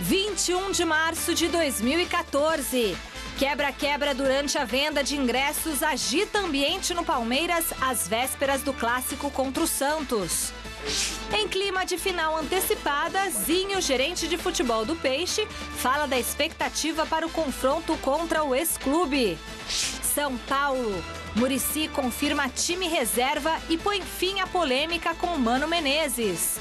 21 de março de 2014. Quebra-quebra durante a venda de ingressos agita ambiente no Palmeiras às vésperas do clássico contra o Santos. Em clima de final antecipada, Zinho, gerente de futebol do Peixe, fala da expectativa para o confronto contra o ex-clube. São Paulo. Muricy confirma time reserva e põe fim à polêmica com Mano Menezes.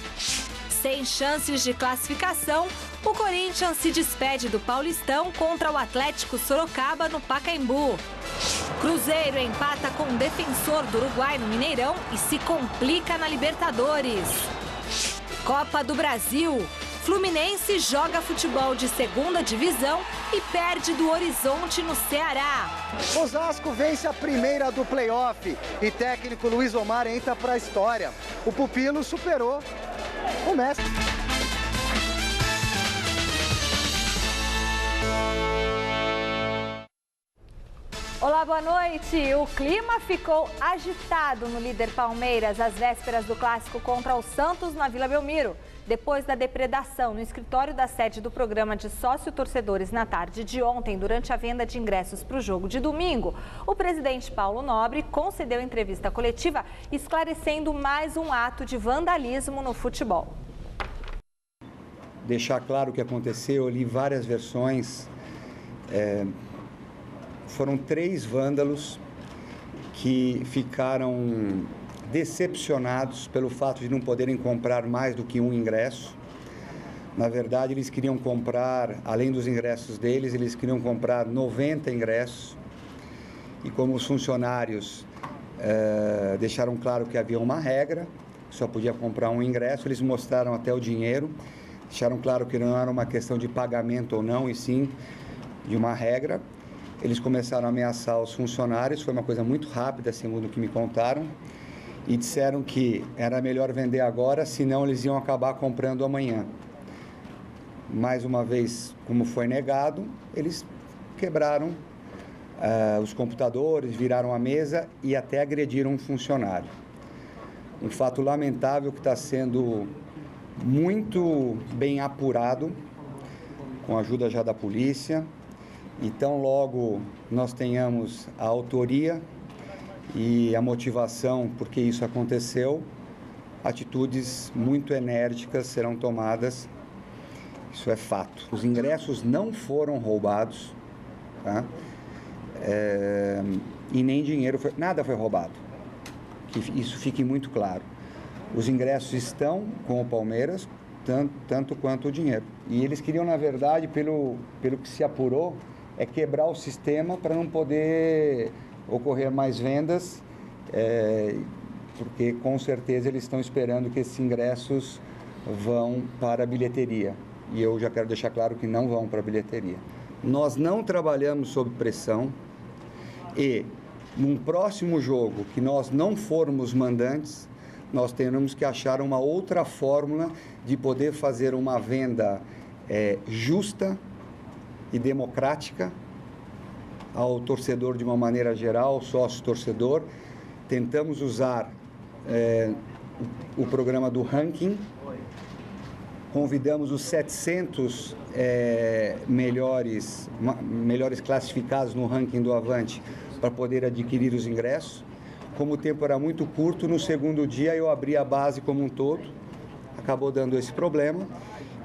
Sem chances de classificação, o Corinthians se despede do Paulistão contra o Atlético Sorocaba no Pacaembu. Cruzeiro empata com o Defensor do Uruguai no Mineirão e se complica na Libertadores. Copa do Brasil. Fluminense joga futebol de segunda divisão e perde do Horizonte no Ceará. Osasco vence a primeira do play-off e técnico Luiz Omar entra para a história. O pupilo superou o mestre. Olá, boa noite. O clima ficou agitado no líder Palmeiras às vésperas do clássico contra o Santos na Vila Belmiro. Depois da depredação no escritório da sede do programa de sócio-torcedores na tarde de ontem, durante a venda de ingressos para o jogo de domingo, o presidente Paulo Nobre concedeu entrevista coletiva esclarecendo mais um ato de vandalismo no futebol. Deixar claro o que aconteceu, eu li várias versões. Foram 3 vândalos que ficaram decepcionados pelo fato de não poderem comprar mais do que um ingresso. Na verdade, eles queriam comprar, além dos ingressos deles, eles queriam comprar 90 ingressos. E como os funcionários deixaram claro que havia uma regra, só podia comprar um ingresso, eles mostraram até o dinheiro, deixaram claro que não era uma questão de pagamento ou não, e sim de uma regra. Eles começaram a ameaçar os funcionários, foi uma coisa muito rápida, segundo o que me contaram, e disseram que era melhor vender agora, senão eles iam acabar comprando amanhã. Mais uma vez, como foi negado, eles quebraram os computadores, viraram a mesa e até agrediram um funcionário. Um fato lamentável que está sendo muito bem apurado, com a ajuda já da polícia. Então, logo nós tenhamos a autoria e a motivação por que isso aconteceu, atitudes muito enérgicas serão tomadas, isso é fato. Os ingressos não foram roubados, tá? E nem dinheiro, nada foi roubado, que isso fique muito claro. Os ingressos estão com o Palmeiras, tanto quanto o dinheiro. E eles queriam, na verdade, pelo que se apurou, quebrar o sistema para não poder ocorrer mais vendas, porque com certeza eles estão esperando que esses ingressos vão para a bilheteria. E eu já quero deixar claro que não vão para a bilheteria. Nós não trabalhamos sob pressão e, num próximo jogo que nós não formos mandantes, nós teremos que achar uma outra fórmula de poder fazer uma venda justa e democrática ao torcedor de uma maneira geral, sócio-torcedor. Tentamos usar o programa do ranking, convidamos os 700 melhores classificados no ranking do Avante para poder adquirir os ingressos. Como o tempo era muito curto, no segundo dia eu abri a base como um todo, acabou dando esse problema.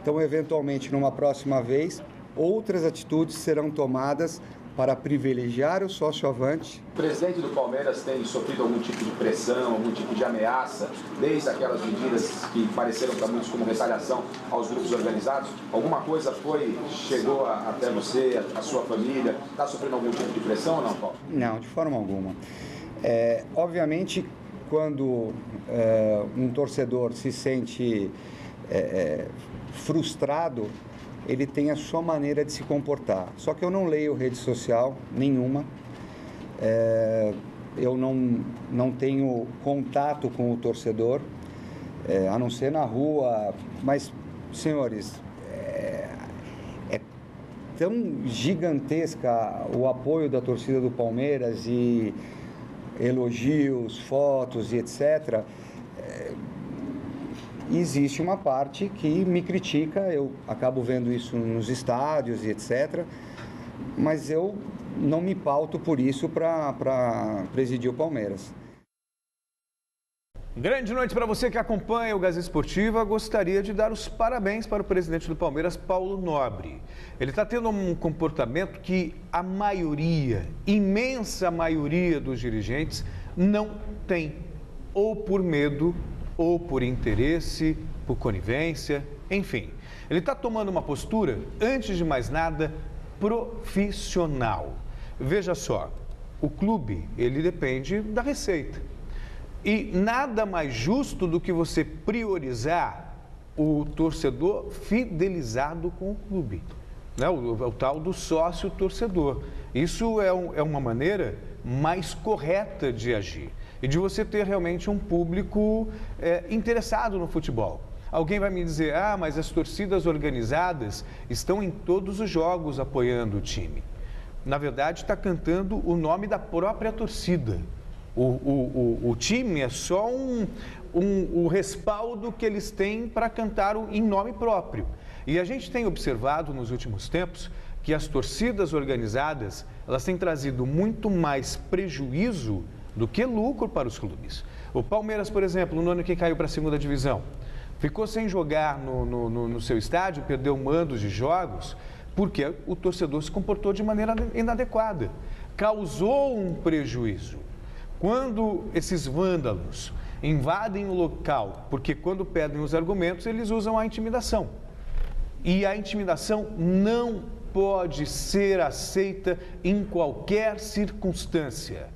Então, eventualmente, numa próxima vez, outras atitudes serão tomadas para privilegiar o sócio-avante. O presidente do Palmeiras tem sofrido algum tipo de pressão, algum tipo de ameaça, desde aquelas medidas que pareceram para muitos como retaliação aos grupos organizados? Alguma coisa chegou até você, a sua família? Está sofrendo algum tipo de pressão ou não, Paulo? Não, de forma alguma. Obviamente, quando um torcedor se sente frustrado, ele tem a sua maneira de se comportar. Só que eu não leio rede social nenhuma, eu não tenho contato com o torcedor, a não ser na rua. Mas, senhores, é tão gigantesca o apoio da torcida do Palmeiras e elogios, fotos e etc. existe uma parte que me critica, eu acabo vendo isso nos estádios e etc., mas eu não me pauto por isso para presidir o Palmeiras. Grande noite para você que acompanha o Gazeta Esportiva. Gostaria de dar os parabéns para o presidente do Palmeiras, Paulo Nobre. Ele está tendo um comportamento que a maioria, imensa maioria dos dirigentes não tem, ou por medo, ou por interesse, por conivência, enfim. Ele está tomando uma postura, antes de mais nada, profissional. Veja só, o clube, ele depende da receita. E nada mais justo do que você priorizar o torcedor fidelizado com o clube, né? O tal do sócio-torcedor. Isso é uma maneira mais correta de agir e de você ter realmente um público interessado no futebol. Alguém vai me dizer, mas as torcidas organizadas estão em todos os jogos apoiando o time. Na verdade, está cantando o nome da própria torcida. O time é só o respaldo que eles têm para cantar em nome próprio. E a gente tem observado nos últimos tempos que as torcidas organizadas, elas têm trazido muito mais prejuízo do que lucro para os clubes. O Palmeiras, por exemplo, no ano que caiu para a segunda divisão, ficou sem jogar no seu estádio, perdeu mandos de jogos, porque o torcedor se comportou de maneira inadequada. Causou um prejuízo. Quando esses vândalos invadem o local, porque quando pedem os argumentos, eles usam a intimidação. E a intimidação não pode ser aceita em qualquer circunstância.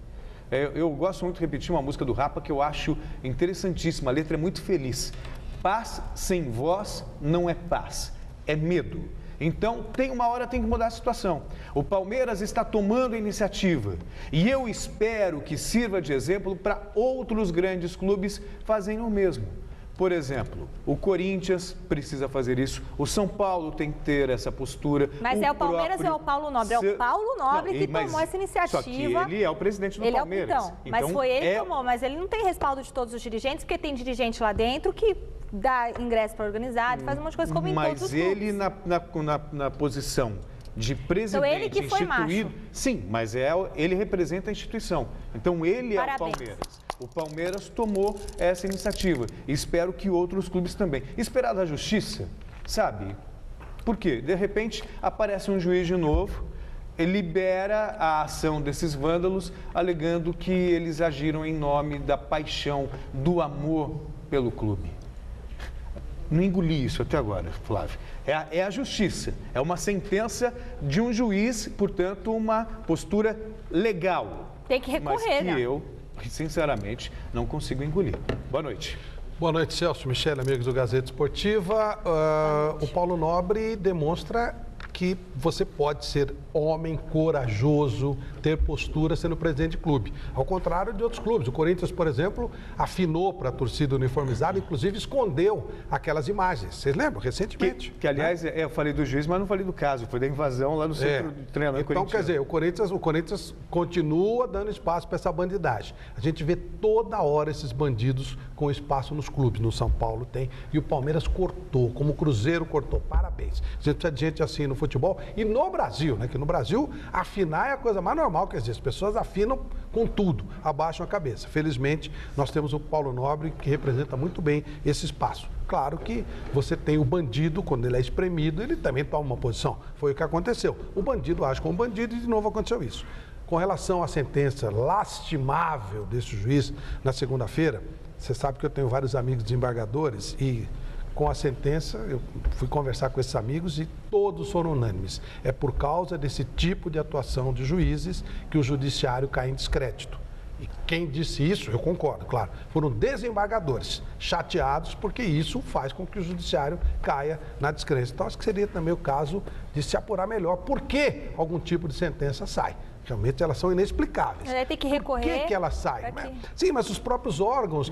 Eu gosto muito de repetir uma música do Rapa que eu acho interessantíssima, a letra é muito feliz. Paz sem voz não é paz, é medo. Então, uma hora tem que mudar a situação. O Palmeiras está tomando iniciativa e eu espero que sirva de exemplo para outros grandes clubes fazerem o mesmo. Por exemplo, o Corinthians precisa fazer isso, o São Paulo tem que ter essa postura. Mas é o Palmeiras ou é o Paulo Nobre? É o Paulo Nobre que tomou essa iniciativa. Só que ele é o presidente do Palmeiras. Mas foi ele que tomou, mas ele não tem respaldo de todos os dirigentes, porque tem dirigente lá dentro que dá ingresso para organizado, faz um monte de coisa como em todos os clubes. Mas ele na posição de presidente então, ele que foi instituído... macho. Sim, mas ele representa a instituição. Então ele Parabéns. É o Palmeiras. O Palmeiras tomou essa iniciativa. Espero que outros clubes também. Esperar da justiça, sabe? Por quê? De repente aparece um juiz de novo, ele libera a ação desses vândalos, alegando que eles agiram em nome da paixão, do amor pelo clube. Não engoli isso até agora, Flávio. É a justiça, é uma sentença de um juiz, portanto, uma postura legal. Tem que recorrer, mas que né? eu, sinceramente, não consigo engolir. Boa noite. Boa noite, Celso, Michele, amigos do Gazeta Esportiva. O Paulo Nobre demonstra que você pode ser homem, corajoso, ter postura sendo presidente de clube. Ao contrário de outros clubes. O Corinthians, por exemplo, afinou para a torcida uniformizada, inclusive escondeu aquelas imagens. Vocês lembram? Recentemente. Que aliás, eu falei do juiz, mas não falei do caso. Foi da invasão lá no centro de treinamento Então, quer dizer, o Corinthians continua dando espaço para essa bandidagem. A gente vê toda hora esses bandidos com espaço nos clubes. No São Paulo tem. E o Palmeiras cortou, como o Cruzeiro cortou. Parabéns. A gente precisa de gente assim no futebol. E no Brasil, né? Que no Brasil, afinar é a coisa mais normal, quer dizer, as pessoas afinam com tudo, abaixam a cabeça. Felizmente, nós temos o Paulo Nobre, que representa muito bem esse espaço. Claro que você tem o bandido, quando ele é espremido, ele também toma uma posição. Foi o que aconteceu. O bandido age como bandido e de novo aconteceu isso. Com relação à sentença lastimável desse juiz na segunda-feira, você sabe que eu tenho vários amigos desembargadores e com a sentença, eu fui conversar com esses amigos e todos foram unânimes. É por causa desse tipo de atuação de juízes que o judiciário cai em descrédito. E quem disse isso, eu concordo, claro, foram desembargadores chateados porque isso faz com que o judiciário caia na descrença. Então, acho que seria também o caso de se apurar melhor por que algum tipo de sentença sai. Realmente elas são inexplicáveis. Ele tem que recorrer. Por que ela sai? Sim, mas os próprios órgãos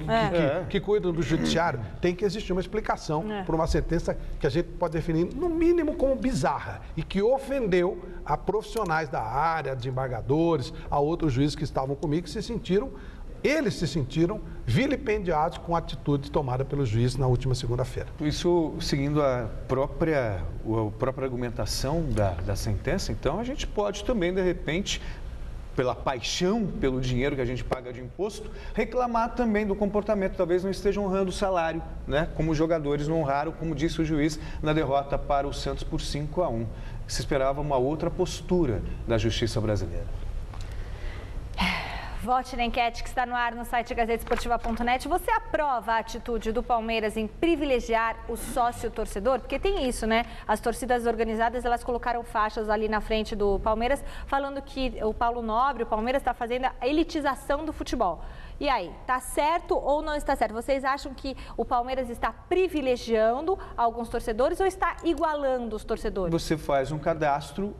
que cuidam do judiciário tem que existir uma explicação por uma sentença que a gente pode definir, no mínimo, como bizarra e que ofendeu a profissionais da área, a desembargadores, a outros juízes que estavam comigo, que se sentiram eles se sentiram vilipendiados com a atitude tomada pelo juiz na última segunda-feira. Isso seguindo a própria argumentação da sentença, então a gente pode também, de repente, pela paixão, pelo dinheiro que a gente paga de imposto, reclamar também do comportamento. Talvez não estejam honrando o salário, né? Como os jogadores não honraram, como disse o juiz na derrota para o Santos por 5-1. Se esperava uma outra postura da justiça brasileira. Vote na enquete que está no ar no site gazetesportiva.net. Você aprova a atitude do Palmeiras em privilegiar o sócio torcedor? Porque tem isso, né? As torcidas organizadas, elas colocaram faixas ali na frente do Palmeiras, falando que o Paulo Nobre, o Palmeiras, está fazendo a elitização do futebol. E aí, está certo ou não está certo? Vocês acham que o Palmeiras está privilegiando alguns torcedores ou está igualando os torcedores? Você faz um cadastro,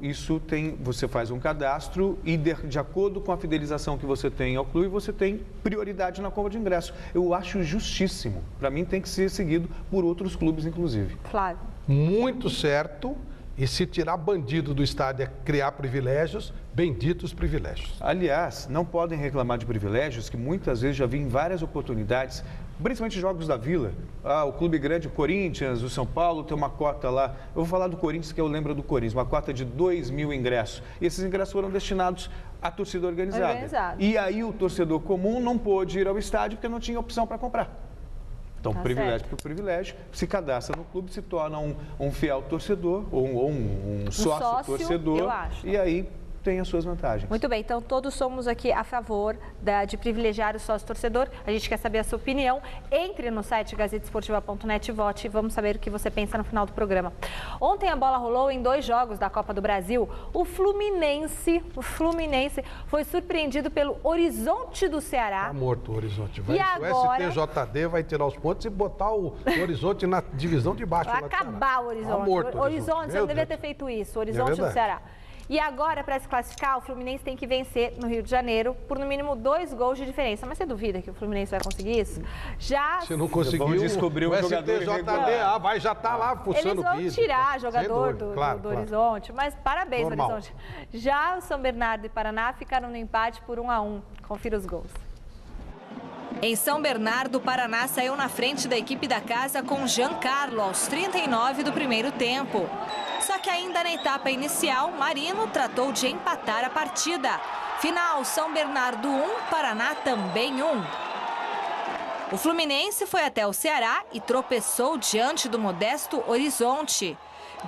você faz um cadastro e de acordo com a fidelização que você tem ao clube, você tem prioridade na compra de ingresso. Eu acho justíssimo. Para mim tem que ser seguido por outros clubes, inclusive. Flávio. Muito certo. E se tirar bandido do estádio é criar privilégios, benditos privilégios. Aliás, não podem reclamar de privilégios que muitas vezes já vi em várias oportunidades, principalmente jogos da Vila. O clube grande, o Corinthians, o São Paulo, tem uma cota lá. Eu vou falar do Corinthians, que eu lembro do Corinthians, uma cota de 2.000 ingressos. E esses ingressos foram destinados à torcida organizada. E aí o torcedor comum não pôde ir ao estádio porque não tinha opção para comprar. Então, privilégio por privilégio, se cadastra no clube, se torna um fiel torcedor ou um sócio torcedor, eu acho. E aí tem as suas vantagens. Muito bem, então todos somos aqui a favor de privilegiar o sócio torcedor. A gente quer saber a sua opinião. Entre no site gazetesportiva.net e vote e vamos saber o que você pensa no final do programa. Ontem a bola rolou em 2 jogos da Copa do Brasil. O Fluminense foi surpreendido pelo Horizonte do Ceará. Tá morto o Horizonte. E agora... O STJD vai tirar os pontos e botar o Horizonte na divisão de baixo. Vai acabar o Horizonte. Tá morto, Horizonte, você não devia ter feito isso. Horizonte do Ceará. E agora, para se classificar, o Fluminense tem que vencer no Rio de Janeiro por no mínimo 2 gols de diferença. Mas você duvida que o Fluminense vai conseguir isso? Se não conseguiu, vamos descobrir um jogador vai já tá lá fuçando o Eles vão tirar jogador do Horizonte, mas parabéns, Normal. Horizonte. Já o São Bernardo e Paraná ficaram no empate por 1-1. Confira os gols. Em São Bernardo, o Paraná saiu na frente da equipe da casa com Giancarlo aos 39 do primeiro tempo. Só que ainda na etapa inicial, Marino tratou de empatar a partida. Final, São Bernardo 1, Paraná também 1. O Fluminense foi até o Ceará e tropeçou diante do modesto Horizonte.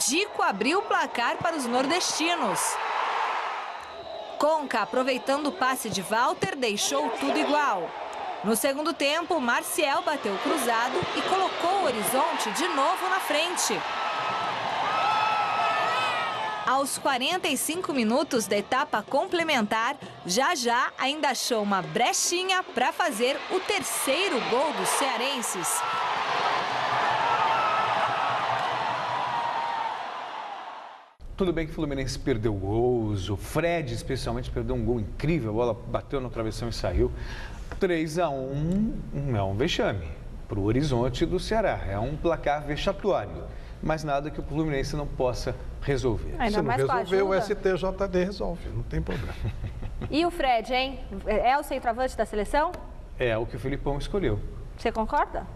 Dico abriu o placar para os nordestinos. Conca, aproveitando o passe de Walter, deixou tudo igual. No segundo tempo, Marcial bateu cruzado e colocou o Horizonte de novo na frente. Aos 45 minutos da etapa complementar, Já ainda achou uma brechinha para fazer o 3º gol dos cearenses. Tudo bem que o Fluminense perdeu gols, o Fred especialmente perdeu um gol incrível, a bola bateu no travessão e saiu. 3-1 não é um vexame para o Horizonte do Ceará, é um placar vexatório, mas nada que o Fluminense não possa resolver. Se não resolver, o STJD resolve, não tem problema. E o Fred, hein? É o centroavante da seleção? É o que o Filipão escolheu. Você concorda?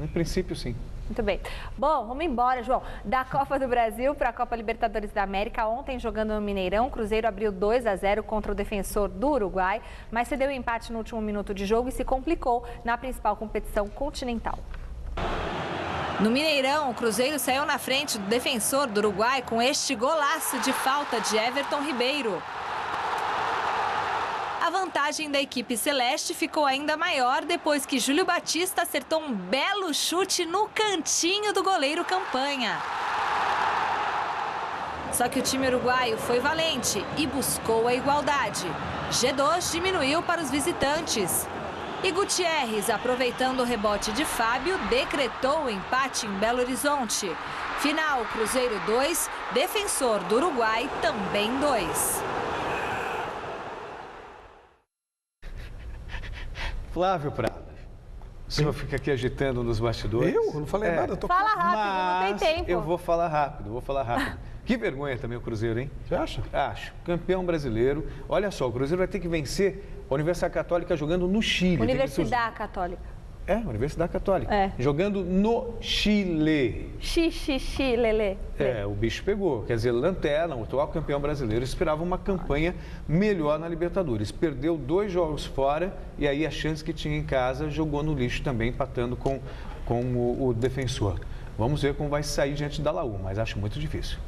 Em princípio, sim. Muito bem. Bom, vamos embora, João. Da Copa do Brasil para a Copa Libertadores da América. Ontem, jogando no Mineirão, o Cruzeiro abriu 2-0 contra o Defensor do Uruguai, mas cedeu empate no último minuto de jogo e se complicou na principal competição continental. No Mineirão, o Cruzeiro saiu na frente do Defensor do Uruguai com este golaço de falta de Everton Ribeiro. A vantagem da equipe celeste ficou ainda maior depois que Júlio Batista acertou um belo chute no cantinho do goleiro Campanha. Só que o time uruguaio foi valente e buscou a igualdade. G2 diminuiu para os visitantes. E Gutierrez, aproveitando o rebote de Fábio, decretou o empate em Belo Horizonte. Final, Cruzeiro 2, Defensor do Uruguai também 2. Flávio Prada, o senhor fica aqui agitando nos bastidores. Eu não falei nada. Fala rápido, não tem tempo. Eu vou falar rápido. Que vergonha também o Cruzeiro, hein? Você acha? Acho. Campeão brasileiro. Olha só, o Cruzeiro vai ter que vencer a Universidade Católica jogando no Chile. Universidade Católica. Universidade Católica. É. Jogando no Chile. Lelê. O bicho pegou. Quer dizer, Lanterna, o atual campeão brasileiro, esperava uma campanha melhor na Libertadores. Perdeu 2 jogos fora e aí a chance que tinha em casa jogou no lixo também, empatando com o defensor. Vamos ver como vai sair diante da Laú, mas acho muito difícil.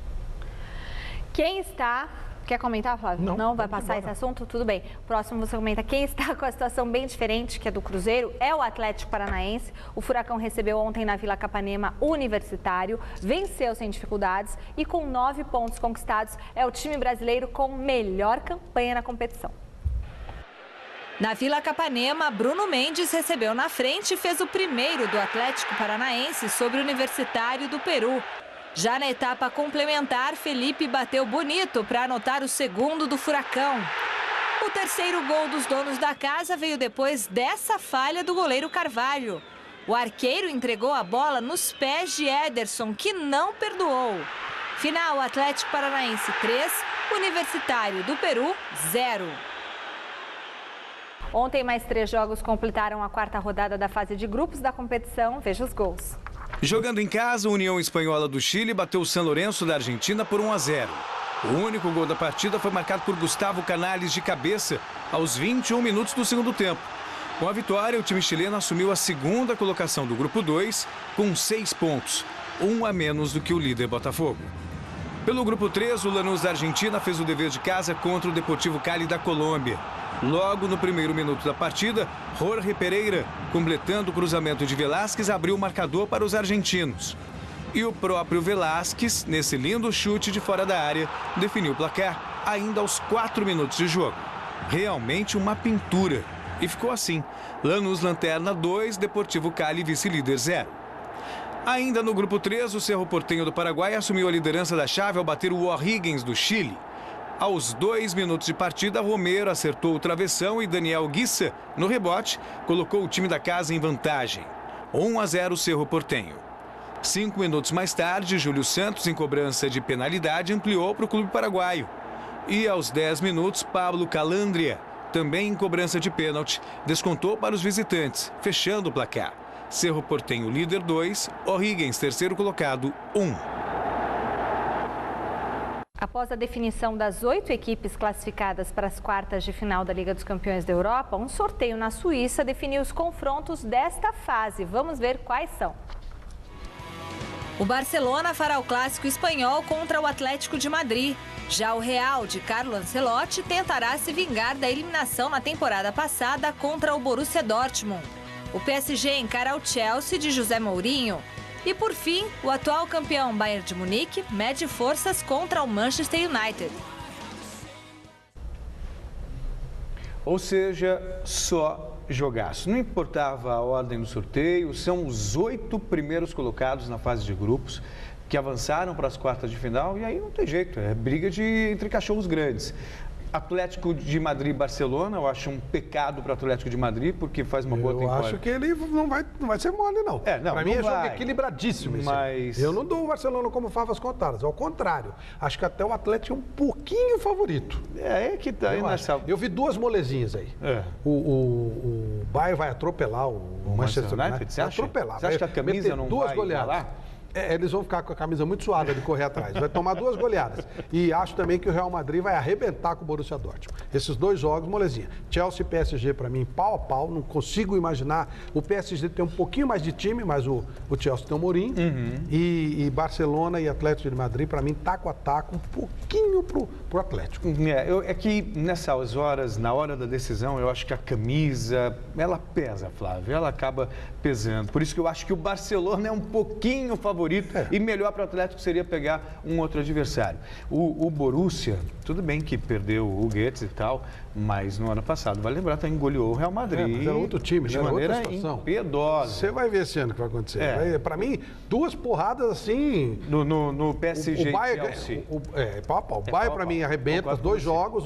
Quem está... Quer comentar, Flávio? Não vai passar esse assunto? Tudo bem. Próximo você comenta. Quem está com a situação bem diferente, que é do Cruzeiro, é o Atlético Paranaense. O Furacão recebeu ontem na Vila Capanema o Universitário, venceu sem dificuldades e com 9 pontos conquistados é o time brasileiro com melhor campanha na competição. Na Vila Capanema, Bruno Mendes recebeu na frente e fez o primeiro do Atlético Paranaense sobre o Universitário do Peru. Já na etapa complementar, Felipe bateu bonito para anotar o segundo do Furacão. O terceiro gol dos donos da casa veio depois dessa falha do goleiro Carvalho. O arqueiro entregou a bola nos pés de Ederson, que não perdoou. Final, Atlético Paranaense 3, Universitário do Peru 0. Ontem, mais 3 jogos completaram a 4ª rodada da fase de grupos da competição. Veja os gols. Jogando em casa, a União Espanhola do Chile bateu o San Lorenzo da Argentina por 1-0. O único gol da partida foi marcado por Gustavo Canales de cabeça aos 21 minutos do segundo tempo. Com a vitória, o time chileno assumiu a 2ª colocação do Grupo 2 com 6 pontos, 1 a menos do que o líder Botafogo. Pelo Grupo 3, o Lanús da Argentina fez o dever de casa contra o Deportivo Cali da Colômbia. Logo no primeiro minuto da partida, Jorge Pereira, completando o cruzamento de Velásquez, abriu o marcador para os argentinos. E o próprio Velásquez, nesse lindo chute de fora da área, definiu o placar ainda aos 4 minutos de jogo. Realmente uma pintura. E ficou assim: Lanús Lanterna 2, Deportivo Cali vice-líder 0. Ainda no Grupo 3, o Cerro Porteño do Paraguai assumiu a liderança da chave ao bater o O'Higgins do Chile. Aos 2 minutos de partida, Romero acertou o travessão e Daniel Guissa, no rebote, colocou o time da casa em vantagem. 1-0 Cerro Porteño. 5 minutos mais tarde, Júlio Santos, em cobrança de penalidade, ampliou para o clube paraguaio. E aos 10 minutos, Pablo Calandria, também em cobrança de pênalti, descontou para os visitantes, fechando o placar. Cerro Porteño líder 2, O'Higgins terceiro colocado 1. Após a definição das 8 equipes classificadas para as quartas de final da Liga dos Campeões da Europa, um sorteio na Suíça definiu os confrontos desta fase. Vamos ver quais são. O Barcelona fará o clássico espanhol contra o Atlético de Madrid. Já o Real de Carlo Ancelotti tentará se vingar da eliminação na temporada passada contra o Borussia Dortmund. O PSG encara o Chelsea de José Mourinho. E por fim, o atual campeão Bayern de Munique mede forças contra o Manchester United. Ou seja, só jogaço. Não importava a ordem do sorteio, são os 8 primeiros colocados na fase de grupos que avançaram para as quartas de final e aí não tem jeito, é briga entre cachorros grandes. Atlético de Madrid e Barcelona, eu acho um pecado para o Atlético de Madrid, porque faz uma boa temporada. Eu acho que ele não vai ser mole, não. Para mim é jogo equilibradíssimo. Mas... Eu não dou o Barcelona como favas contadas, ao contrário. Acho que até o Atlético é um pouquinho favorito. É que tá aí nessa... Eu vi 2 molezinhas aí. O Bayern vai atropelar o Manchester United. Você acha? Atropelar. Você acha que a camisa não vai lá? Eles vão ficar com a camisa muito suada de correr atrás. Vai tomar 2 goleadas. E acho também que o Real Madrid vai arrebentar com o Borussia Dortmund. Esses 2 jogos, molezinha. Chelsea e PSG, para mim, pau a pau. Não consigo imaginar. O PSG tem um pouquinho mais de time, mas o Chelsea tem o Mourinho. E Barcelona e Atlético de Madrid, para mim, taco a taco, um pouquinho pro Atlético. É que nessas horas, na hora da decisão, eu acho que a camisa, ela pesa, Flávio. Ela acaba pesando. Por isso que eu acho que o Barcelona é um pouquinho favorito e melhor para o Atlético seria pegar um outro adversário. O Borussia, tudo bem que perdeu o Goetz e tal, mas no ano passado, vai lembrar, também goleou o Real Madrid. Mas era outro time, de era maneira outra situação. impiedosa. Você vai ver esse ano o que vai acontecer. Para mim, 2 porradas assim... No PSG o Bayern, pau a pau. O Bayern, para mim, arrebenta os 2 jogos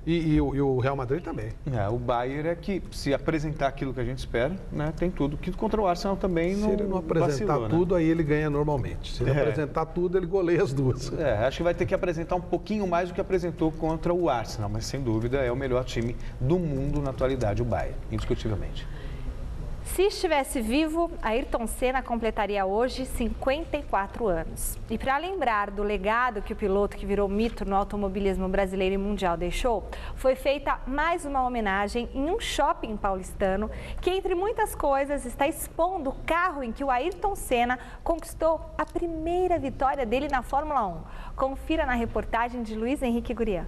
e o Real Madrid também. O Bayern é que, se apresentar aquilo que a gente espera, né, tem tudo. Que contra o Arsenal também Se ele não apresentar tudo, aí ele ganha normalmente. Se ele apresentar tudo, ele goleia as duas. Acho que vai ter que apresentar um pouquinho mais do que apresentou contra o Arsenal, mas sem dúvida é o melhor time do mundo na atualidade, o Bayern, indiscutivelmente. Se estivesse vivo, Ayrton Senna completaria hoje 54 anos. E para lembrar do legado que o piloto que virou mito no automobilismo brasileiro e mundial deixou, foi feita mais uma homenagem em um shopping paulistano que, entre muitas coisas, está expondo o carro em que o Ayrton Senna conquistou a primeira vitória dele na Fórmula 1. Confira na reportagem de Luiz Henrique Gurian.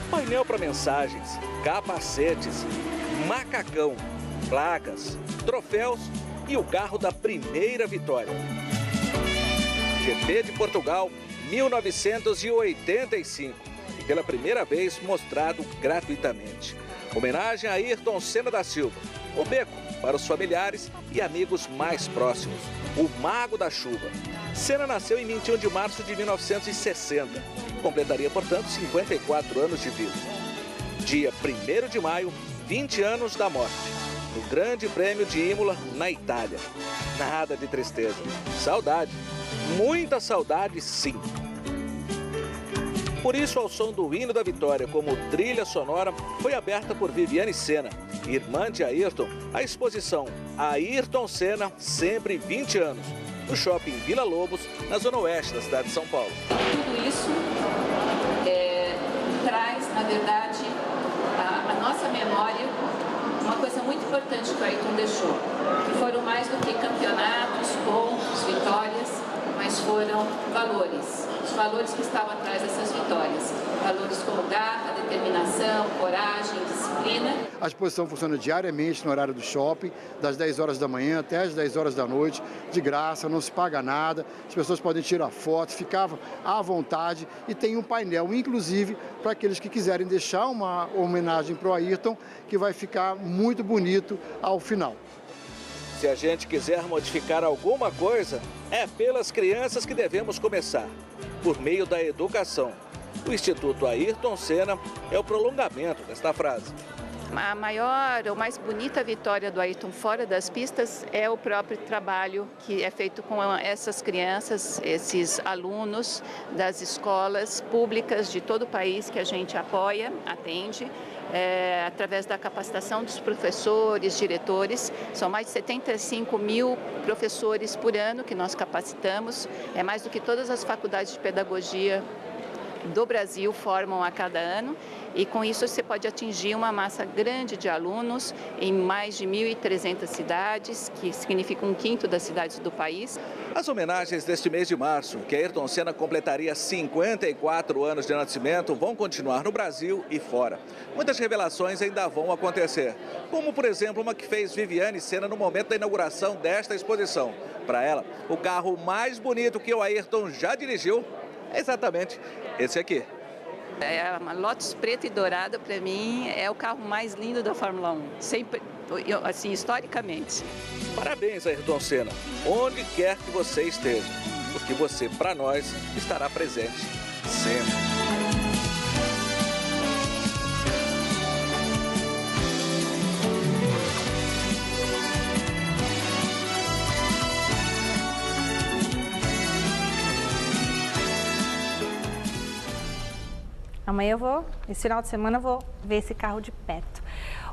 Painel para mensagens, capacetes, macacão, placas, troféus e o carro da primeira vitória. GP de Portugal, 1985. E pela primeira vez mostrado gratuitamente. Homenagem a Ayrton Senna da Silva. O beco para os familiares e amigos mais próximos. O Mago da Chuva. Senna nasceu em 21 de março de 1960. Completaria, portanto, 54 anos de vida. Dia 1º de maio, 20 anos da morte. No Grande Prêmio de Imola, na Itália. Nada de tristeza. Saudade. Muita saudade, sim. Por isso, ao som do hino da vitória como trilha sonora, foi aberta por Viviane Senna, irmã de Ayrton, a exposição Ayrton Senna, sempre 20 anos, no shopping Vila Lobos, na zona oeste da cidade de São Paulo. Tudo isso traz, na verdade, a nossa memória, uma coisa muito importante que o Ayrton deixou, que foram mais do que campeonatos, pontos, vitórias, mas foram valores. Os valores que estavam atrás dessas vitórias. Valores como garra, determinação, coragem, disciplina. A exposição funciona diariamente no horário do shopping, das 10 horas da manhã até as 10 horas da noite, de graça, não se paga nada. As pessoas podem tirar fotos, ficavam à vontade e tem um painel, inclusive, para aqueles que quiserem deixar uma homenagem para o Ayrton, que vai ficar muito bonito ao final. Se a gente quiser modificar alguma coisa, é pelas crianças que devemos começar, por meio da educação. O Instituto Ayrton Senna é o prolongamento desta frase. A maior ou mais bonita vitória do Ayrton fora das pistas é o próprio trabalho que é feito com essas crianças, esses alunos das escolas públicas de todo o país que a gente apoia, atende. Através da capacitação dos professores, diretores. São mais de 75 mil professores por ano que nós capacitamos. É mais do que todas as faculdades de pedagogia do Brasil formam a cada ano. E com isso você pode atingir uma massa grande de alunos em mais de 1.300 cidades, que significa 1/5 das cidades do país. As homenagens deste mês de março, que Ayrton Senna completaria 54 anos de nascimento, vão continuar no Brasil e fora. Muitas revelações ainda vão acontecer, como por exemplo uma que fez Viviane Senna no momento da inauguração desta exposição. Para ela, o carro mais bonito que o Ayrton já dirigiu é exatamente esse aqui. Uma Lotus preta e dourada, para mim, é o carro mais lindo da Fórmula 1, sempre, assim, historicamente. Parabéns, Ayrton Senna, onde quer que você esteja, porque você, para nós, estará presente sempre. Amanhã esse final de semana eu vou ver esse carro de perto.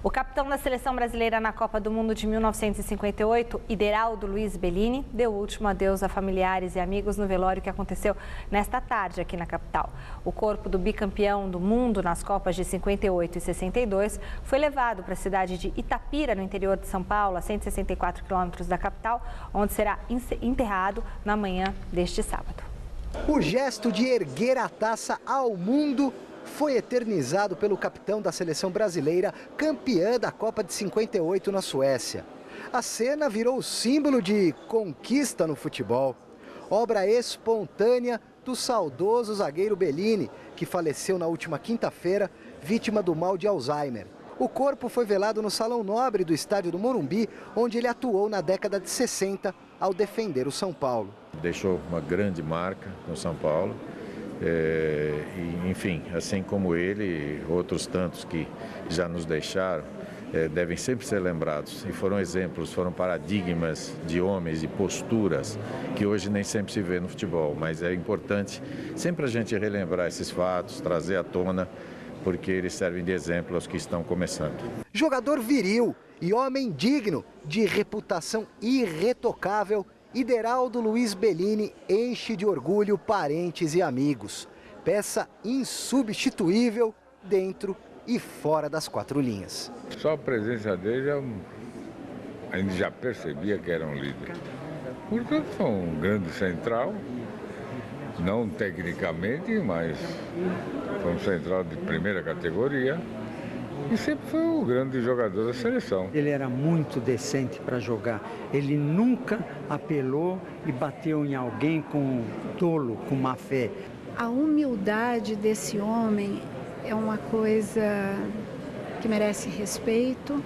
O capitão da seleção brasileira na Copa do Mundo de 1958, Ideraldo Luiz Bellini, deu o último adeus a familiares e amigos no velório que aconteceu nesta tarde aqui na capital. O corpo do bicampeão do mundo nas Copas de 58 e 62 foi levado para a cidade de Itapira, no interior de São Paulo, a 164 quilômetros da capital, onde será enterrado na manhã deste sábado. O gesto de erguer a taça ao mundo foi eternizado pelo capitão da seleção brasileira, campeã da Copa de 58 na Suécia. A cena virou símbolo de conquista no futebol. Obra espontânea do saudoso zagueiro Bellini, que faleceu na última quinta-feira, vítima do mal de Alzheimer. O corpo foi velado no Salão Nobre do estádio do Morumbi, onde ele atuou na década de 60 ao defender o São Paulo. Deixou uma grande marca no São Paulo. enfim, assim como ele, outros tantos que já nos deixaram, devem sempre ser lembrados. E foram exemplos, foram paradigmas de homens, de posturas, que hoje nem sempre se vê no futebol. Mas é importante sempre a gente relembrar esses fatos, trazer à tona, porque eles servem de exemplo aos que estão começando. Jogador viril e homem digno, de reputação irretocável, Ideraldo Luiz Bellini enche de orgulho parentes e amigos. Peça insubstituível dentro e fora das quatro linhas. Só a presença dele, a gente já percebia que era um líder. Porque foi um grande central, não tecnicamente, mas foi um central de primeira categoria. E sempre foi o grande jogador da seleção. Ele era muito decente para jogar. Ele nunca apelou e bateu em alguém com dolo, com má fé. A humildade desse homem é uma coisa que merece respeito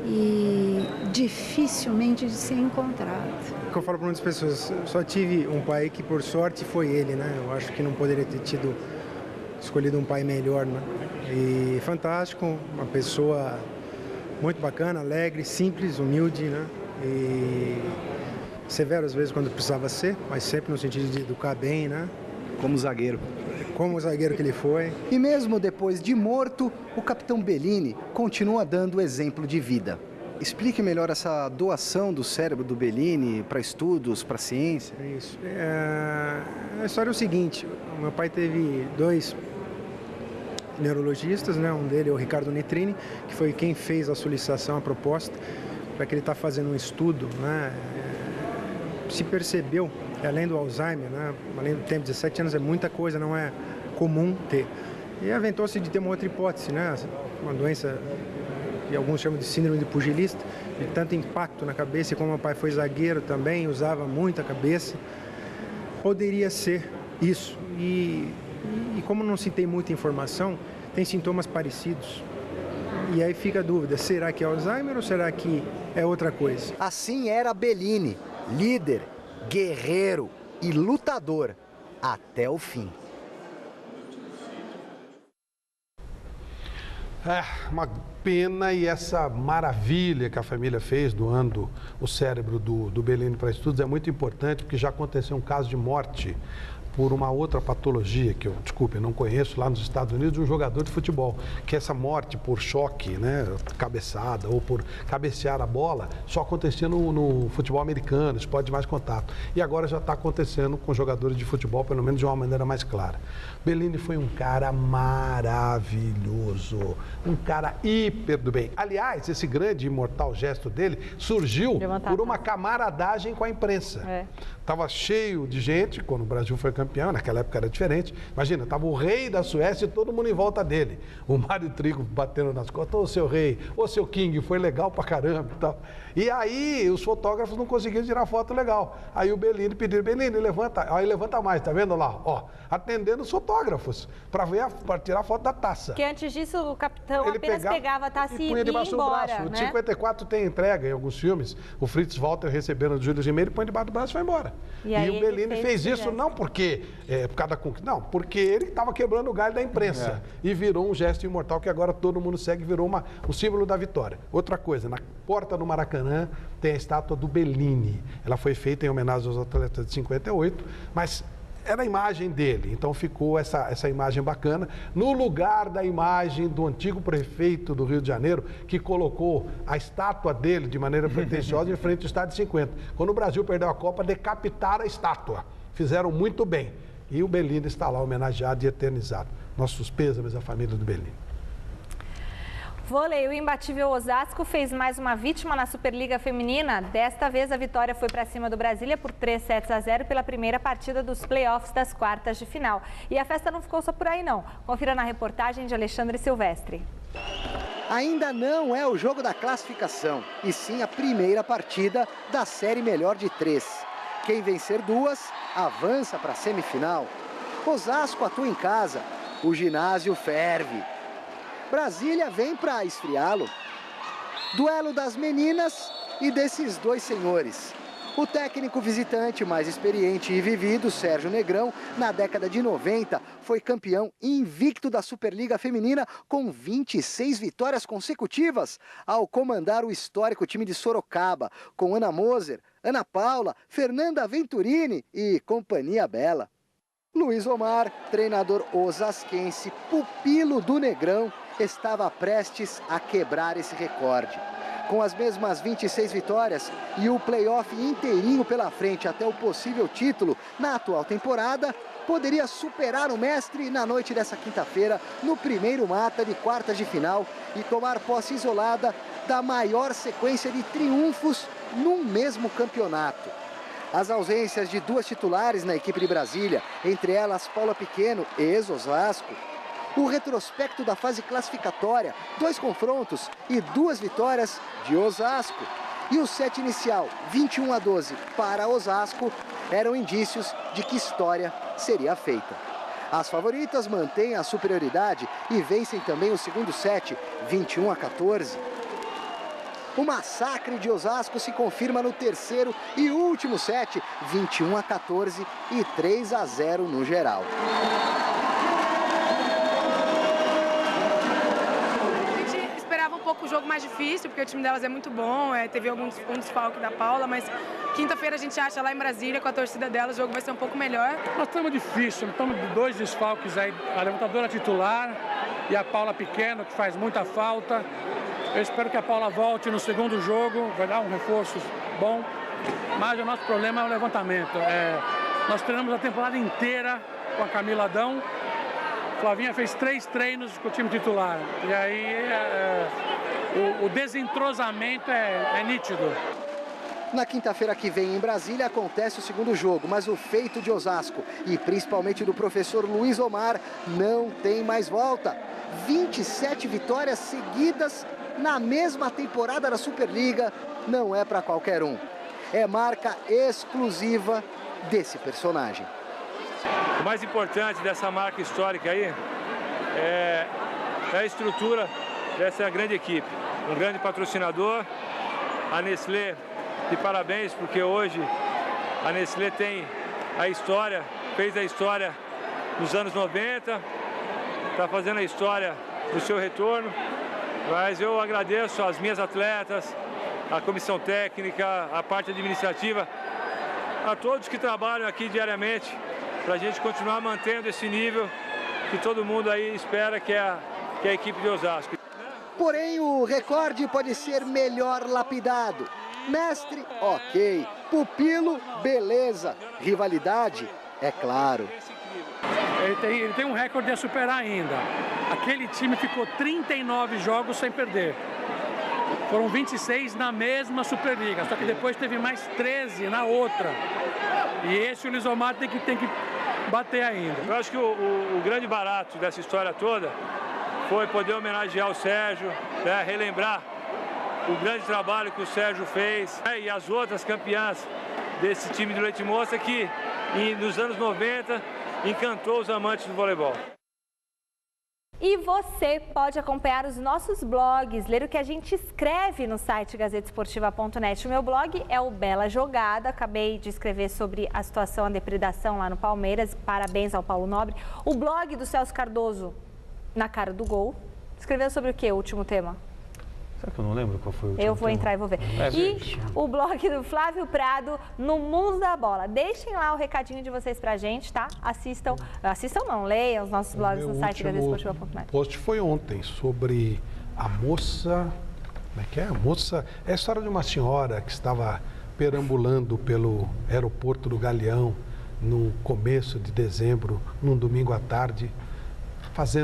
e dificilmente de ser encontrada. O que eu falo para muitas pessoas, eu só tive um pai que por sorte foi ele, né? Eu acho que não poderia ter escolhido um pai melhor, né? E fantástico, uma pessoa muito bacana, alegre, simples, humilde, né? E severo às vezes quando precisava ser, mas sempre no sentido de educar bem, né? Como zagueiro. Como o zagueiro que ele foi. E mesmo depois de morto, o capitão Bellini continua dando exemplo de vida. Explique melhor essa doação do cérebro do Bellini para estudos, para ciência. Isso. A história é o seguinte, o meu pai teve dois neurologistas, né? Um dele é o Ricardo Netrini, que foi quem fez a solicitação, a proposta, para que ele está fazendo um estudo, né? Se percebeu, além do Alzheimer, né? Além do tempo, 17 anos é muita coisa, não é comum ter. E aventou-se de ter uma outra hipótese, né? Uma doença que alguns chamam de síndrome de pugilista, de tanto impacto na cabeça, e como meu pai foi zagueiro também, usava muito a cabeça, poderia ser isso. E como não se tem muita informação, tem sintomas parecidos. E aí fica a dúvida, será que é Alzheimer ou será que é outra coisa? Assim era Bellini, líder, guerreiro e lutador até o fim. Uma pena, e essa maravilha que a família fez doando o cérebro do Bellini para estudos é muito importante, porque já aconteceu um caso de morte por uma outra patologia que eu, não conheço, lá nos Estados Unidos, de um jogador de futebol, que essa morte por choque, né, cabeçada ou por cabecear a bola, só acontecia no futebol americano, esporte de mais contato. E agora já está acontecendo com jogadores de futebol, pelo menos de uma maneira mais clara. Bellini foi um cara maravilhoso, um cara hiper do bem. Aliás, esse grande imortal gesto dele surgiu por uma camaradagem com a imprensa. Estava cheio de gente, quando o Brasil foi campeão, naquela época era diferente. Imagina, estava o rei da Suécia e todo mundo em volta dele. O Mário Trigo batendo nas costas, ô seu rei, ô seu King, foi legal pra caramba e tal. E aí os fotógrafos não conseguiam tirar foto legal. Aí o Bellini pediu, Bellini, levanta, aí levanta mais, tá vendo lá? Ó, atendendo os fotógrafos para tirar foto da taça. Porque antes disso o capitão ele apenas pegava a taça e ia debaixo embora, do braço. né? O 54 tem entrega em alguns filmes. O Fritz Walter recebendo o Júlio Gimeiro, põe debaixo do braço e vai embora. E o Bellini fez isso não porque, por causa da conquista, não, porque ele estava quebrando o galho da imprensa. E virou um gesto imortal que agora todo mundo segue, virou um símbolo da vitória. Outra coisa, na porta do Maracanã tem a estátua do Bellini. Ela foi feita em homenagem aos atletas de 58, mas era a imagem dele, então ficou essa imagem bacana, no lugar da imagem do antigo prefeito do Rio de Janeiro, que colocou a estátua dele de maneira pretensiosa em frente ao estádio de 50. Quando o Brasil perdeu a Copa, decapitaram a estátua. Fizeram muito bem. E o Bellini está lá homenageado e eternizado. Nossos pêsames à família do Bellini. Vôlei, o imbatível Osasco fez mais uma vítima na Superliga Feminina. Desta vez, a vitória foi para cima do Brasília por 3-0 pela primeira partida dos playoffs das quartas de final. E a festa não ficou só por aí, não. Confira na reportagem de Alexandre Silvestre. Ainda não é o jogo da classificação, e sim a primeira partida da série melhor de 3. Quem vencer 2, avança para a semifinal. Osasco atua em casa, o ginásio ferve. Brasília vem para esfriá-lo. Duelo das meninas e desses dois senhores. O técnico visitante mais experiente e vivido, Sérgio Negrão, na década de 90, foi campeão invicto da Superliga Feminina com 26 vitórias consecutivas, ao comandar o histórico time de Sorocaba, com Ana Moser, Ana Paula, Fernanda Venturini e companhia bela. Luiz Omar, treinador osasquense, pupilo do Negrão, estava prestes a quebrar esse recorde. Com as mesmas 26 vitórias e o play-off inteirinho pela frente até o possível título na atual temporada, poderia superar o mestre na noite dessa quinta-feira, no primeiro mata de quartas de final e tomar posse isolada da maior sequência de triunfos num mesmo campeonato. As ausências de duas titulares na equipe de Brasília, entre elas Paula Pequeno, ex-Osasco, o retrospecto da fase classificatória, 2 confrontos e 2 vitórias de Osasco. E o set inicial, 21-12 para Osasco, eram indícios de que história seria feita. As favoritas mantêm a superioridade e vencem também o segundo set, 21-14. O massacre de Osasco se confirma no terceiro e último set, 21-14 e 3-0 no geral. Um pouco o jogo mais difícil, porque o time delas é muito bom, teve um desfalque da Paula, mas quinta-feira a gente acha lá em Brasília, com a torcida delas, o jogo vai ser um pouco melhor. Nós estamos difícil, estamos de 2 desfalques aí, a levantadora titular e a Paula Pequeno, que faz muita falta. Eu espero que a Paula volte no segundo jogo, vai dar um reforço bom, mas o nosso problema é o levantamento. Nós treinamos a temporada inteira com a Camila Adão. Flavinha fez 3 treinos com o time titular. E aí o desentrosamento é nítido. Na quinta-feira que vem em Brasília acontece o segundo jogo, mas o feito de Osasco e principalmente do professor Luiz Omar não tem mais volta. 27 vitórias seguidas na mesma temporada da Superliga não é para qualquer um. É marca exclusiva desse personagem. O mais importante dessa marca histórica aí é a estrutura dessa grande equipe. Um grande patrocinador, a Nestlé, de parabéns, porque hoje a Nestlé tem a história, fez a história nos anos 90, está fazendo a história do seu retorno, mas eu agradeço às minhas atletas, à comissão técnica, à parte administrativa, a todos que trabalham aqui diariamente, para a gente continuar mantendo esse nível que todo mundo aí espera, que é a equipe de Osasco. Porém, o recorde pode ser melhor lapidado. Mestre, ok. Pupilo, beleza. Rivalidade, é claro. Ele tem um recorde a superar ainda. Aquele time ficou 39 jogos sem perder. Foram 26 na mesma Superliga, só que depois teve mais 13 na outra. E esse o Luiz Omar tem que bater ainda. Eu acho que o grande barato dessa história toda foi poder homenagear o Sérgio, né, relembrar o grande trabalho que o Sérgio fez, né, e as outras campeãs desse time do Leite Moça que nos anos 90 encantou os amantes do voleibol. E você pode acompanhar os nossos blogs, ler o que a gente escreve no site gazetesportiva.net. O meu blog é o Bela Jogada, acabei de escrever sobre a situação, a depredação lá no Palmeiras, parabéns ao Paulo Nobre. O blog do Celso Cardoso, Na Cara do Gol, escreveu sobre o que, o último tema? Será que eu não lembro qual foi o último Eu vou entrar e vou ver. E o blog do Flávio Prado, No Mundo da Bola. Deixem lá o recadinho de vocês pra gente, tá? Assistam não, leiam os nossos blogs no site gazetesportiva.net. O post foi ontem sobre a moça, como é que é? A moça, é a história de uma senhora que estava perambulando pelo aeroporto do Galeão no começo de dezembro, num domingo à tarde,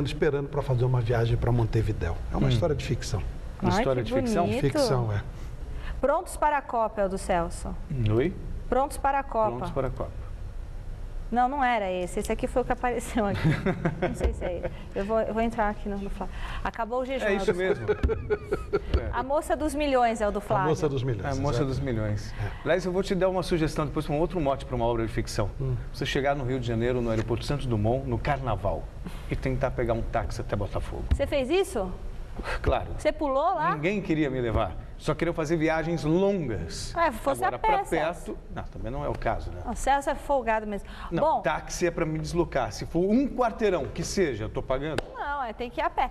esperando para fazer uma viagem para Montevidéu. É uma história de ficção. Uma história de ficção? Ficção, é. Prontos para a Copa, é o do Celso. Oi? Prontos para a Copa. Prontos para a Copa. Não, não era esse. Esse aqui foi o que apareceu aqui. Não sei se é ele. Eu vou entrar aqui no Flávio. Acabou o jejum. É isso mesmo. A moça dos milhões é o do Flávio. A moça dos milhões. A moça dos milhões. Aliás, eu vou te dar uma sugestão depois para um outro mote para uma obra de ficção. Você chegar no Rio de Janeiro, no aeroporto Santos Dumont, no Carnaval, e tentar pegar um táxi até Botafogo. Você fez isso? Claro. Você pulou lá? Ninguém queria me levar. Só queriam fazer viagens longas. Fosse agora, a pé, para perto... Não, também não é o caso, né? O Celso é folgado mesmo. Não, Bom, táxi é para me deslocar. Se for um quarteirão, que seja, eu tô pagando? Não, tem que ir a pé.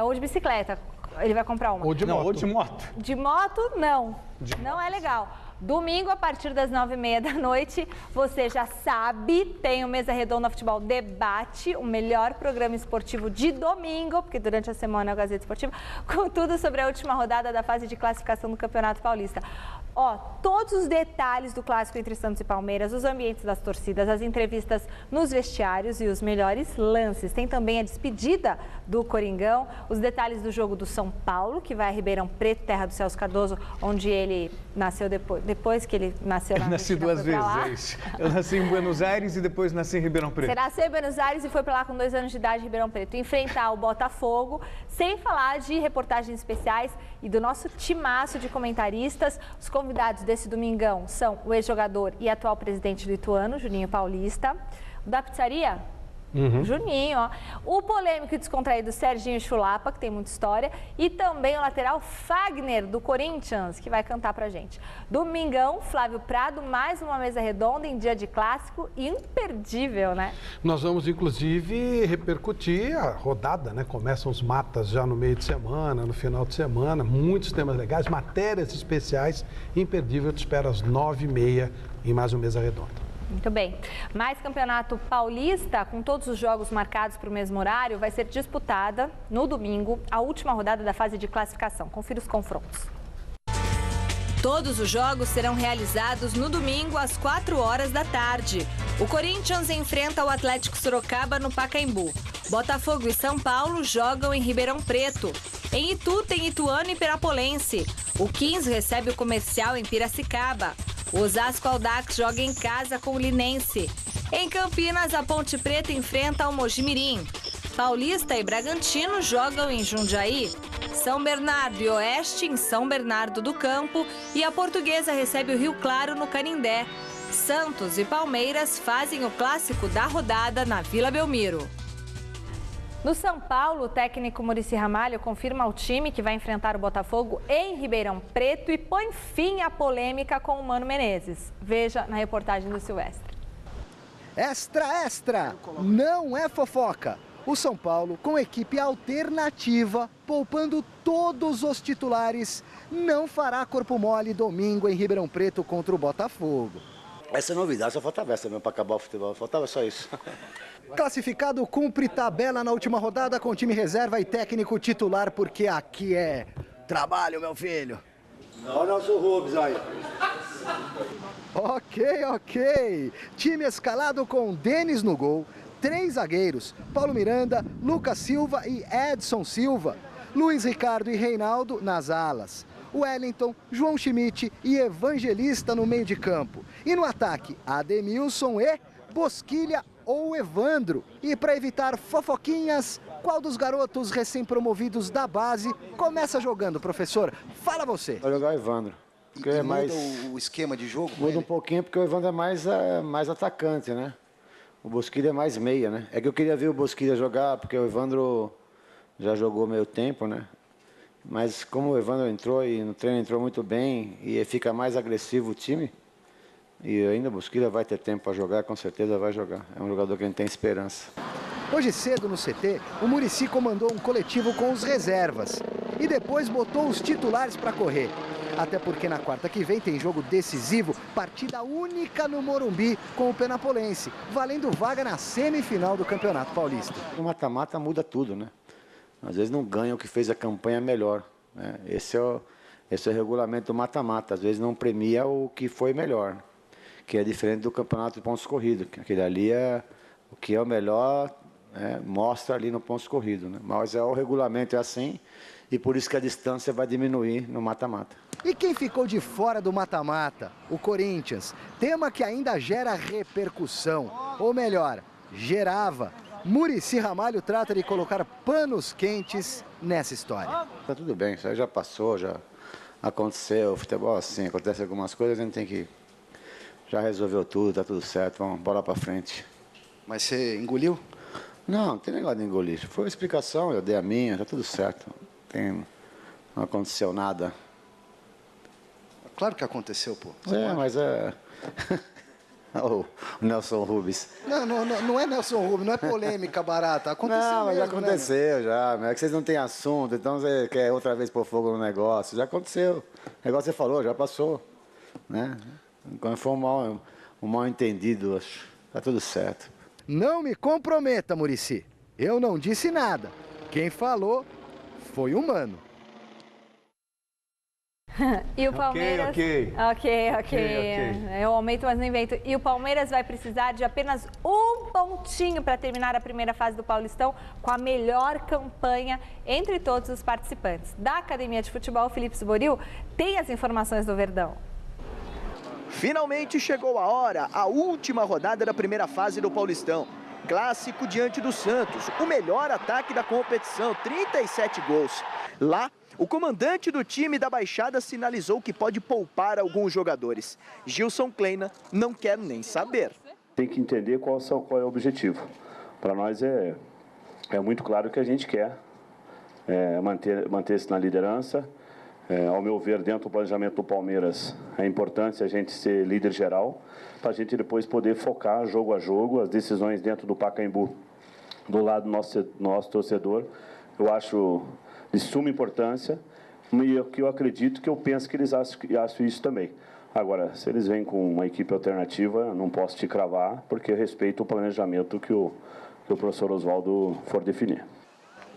Ou de bicicleta. Ele vai comprar uma. Ou de moto. Ou de moto. De moto, não. Não é legal. Domingo, a partir das 9h30 da noite, você já sabe, tem o Mesa Redonda Futebol Debate, o melhor programa esportivo de domingo, porque durante a semana é o Gazeta Esportiva, com tudo sobre a última rodada da fase de classificação do Campeonato Paulista. Todos os detalhes do clássico entre Santos e Palmeiras, os ambientes das torcidas, as entrevistas nos vestiários e os melhores lances. Tem também a despedida do Coringão, os detalhes do jogo do São Paulo, que vai a Ribeirão Preto, terra do Celso Cardoso, onde ele nasceu depois que ele nasceu na Argentina. Eu nasci 2 vezes, é isso. Eu nasci em Buenos Aires e depois nasci em Ribeirão Preto. Você nasceu em Buenos Aires e foi para lá com 2 anos de idade em Ribeirão Preto. Enfrentar o Botafogo, sem falar de reportagens especiais e do nosso timaço de comentaristas. Os convidados desse domingão são o ex-jogador e atual presidente do Ituano, Juninho Paulista. O da pizzaria? Juninho, O polêmico e descontraído Serginho Chulapa, que tem muita história, e também o lateral Fagner, do Corinthians, que vai cantar pra gente. Domingão, Flávio Prado, mais uma mesa redonda em dia de clássico, imperdível, né? Nós vamos, inclusive, repercutir a rodada, né? Começam os matas já no meio de semana, no final de semana, muitos temas legais, matérias especiais, imperdível. Eu te espero às 9h30 em mais uma mesa redonda. Muito bem. Mais Campeonato Paulista, com todos os jogos marcados para o mesmo horário, vai ser disputada no domingo a última rodada da fase de classificação. Confira os confrontos. Todos os jogos serão realizados no domingo às 16h. O Corinthians enfrenta o Atlético Sorocaba no Pacaembu. Botafogo e São Paulo jogam em Ribeirão Preto. Em Itu tem Ituano e Pirapolense. O 15 recebe o Comercial em Piracicaba. O Osasco Audax joga em casa com o Linense. Em Campinas, a Ponte Preta enfrenta o Mojimirim. Paulista e Bragantino jogam em Jundiaí. São Bernardo e Oeste em São Bernardo do Campo. E a Portuguesa recebe o Rio Claro no Canindé. Santos e Palmeiras fazem o clássico da rodada na Vila Belmiro. No São Paulo, o técnico Muricy Ramalho confirma o time que vai enfrentar o Botafogo em Ribeirão Preto e põe fim à polêmica com o Mano Menezes. Veja na reportagem do Silvestre. Extra, extra! Não é fofoca. O São Paulo, com equipe alternativa, poupando todos os titulares, não fará corpo mole domingo em Ribeirão Preto contra o Botafogo. Essa é novidade, só faltava essa mesmo para acabar o futebol, faltava só isso. Classificado cumpre tabela na última rodada com time reserva e técnico titular, porque aqui é trabalho, meu filho. Olha o nosso Rubens aí. Ok. Time escalado com Denis no gol, 3 zagueiros, Paulo Miranda, Lucas Silva e Edson Silva, Luiz Ricardo e Reinaldo nas alas. Wellington, João Schmidt e Evangelista no meio de campo. E no ataque, Ademilson e Bosquilha ou Evandro. E para evitar fofoquinhas, qual dos garotos recém-promovidos da base começa jogando, professor? Fala você. Vai jogar o Evandro. E é mais... muda o esquema de jogo? Muda um pouquinho porque o Evandro é mais atacante, né? O Bosquilha é mais meia, né? É que eu queria ver o Bosquilha jogar porque o Evandro já jogou meio tempo, né? Mas como o Evandro entrou e no treino entrou muito bem e fica mais agressivo o time, e ainda o Bosquilha vai ter tempo para jogar, com certeza vai jogar. É um jogador que a gente tem esperança. Hoje cedo no CT, o Muricy comandou um coletivo com os reservas e depois botou os titulares para correr. Até porque na quarta que vem tem jogo decisivo, partida única no Morumbi com o Penapolense, valendo vaga na semifinal do Campeonato Paulista. O mata-mata muda tudo, né? Às vezes não ganha o que fez a campanha melhor, né? Esse é o regulamento do mata-mata. Às vezes não premia o que foi melhor, que é diferente do campeonato de pontos corridos. Aquele ali é o que é o melhor, mostra ali no pontos corridos, né? Mas o regulamento é assim e por isso que a distância vai diminuir no mata-mata. E quem ficou de fora do mata-mata? O Corinthians. Tema que ainda gera repercussão, ou melhor, gerava. Muricy Ramalho trata de colocar panos quentes nessa história. Tá tudo bem, isso aí já passou, já aconteceu. O futebol assim, acontece algumas coisas, a gente tem que... Já resolveu tudo, tá tudo certo, vamos bola pra frente. Mas você engoliu? Não tem negócio de engolir. Foi uma explicação, eu dei a minha, tá tudo certo. Não aconteceu nada. Claro que aconteceu, pô. Mas é... O Nelson Rubens. Não é Nelson Rubens, não é polêmica barata. Aconteceu Não, mas já mesmo, aconteceu, né? já. É que vocês não têm assunto, então você quer outra vez pôr fogo no negócio. Já aconteceu. O negócio você falou, já passou. Né? Quando foi um mal entendido, acho. Tá tudo certo. Não me comprometa, Muricy. Eu não disse nada. Quem falou foi o Mano. E o Palmeiras... Ok. Eu aumento, mas não invento. E o Palmeiras vai precisar de apenas um pontinho para terminar a primeira fase do Paulistão com a melhor campanha entre todos os participantes. Da Academia de Futebol, Felipe Sboril tem as informações do Verdão. Finalmente chegou a hora, a última rodada da primeira fase do Paulistão. Clássico diante do Santos, o melhor ataque da competição, 37 gols. Lá, o comandante do time da Baixada sinalizou que pode poupar alguns jogadores. Gilson Kleina não quer nem saber. Tem que entender qual é o objetivo. Para nós é muito claro que a gente quer manter-se na liderança. Ao meu ver, dentro do planejamento do Palmeiras, é importante a gente ser líder geral, para a gente depois poder focar jogo a jogo, as decisões dentro do Pacaembu, do lado do nosso torcedor. Eu acho de suma importância, e que eu acredito, que eu penso que eles acham isso também. Agora, se eles vêm com uma equipe alternativa, não posso te cravar, porque eu respeito o planejamento que o professor Oswaldo for definir.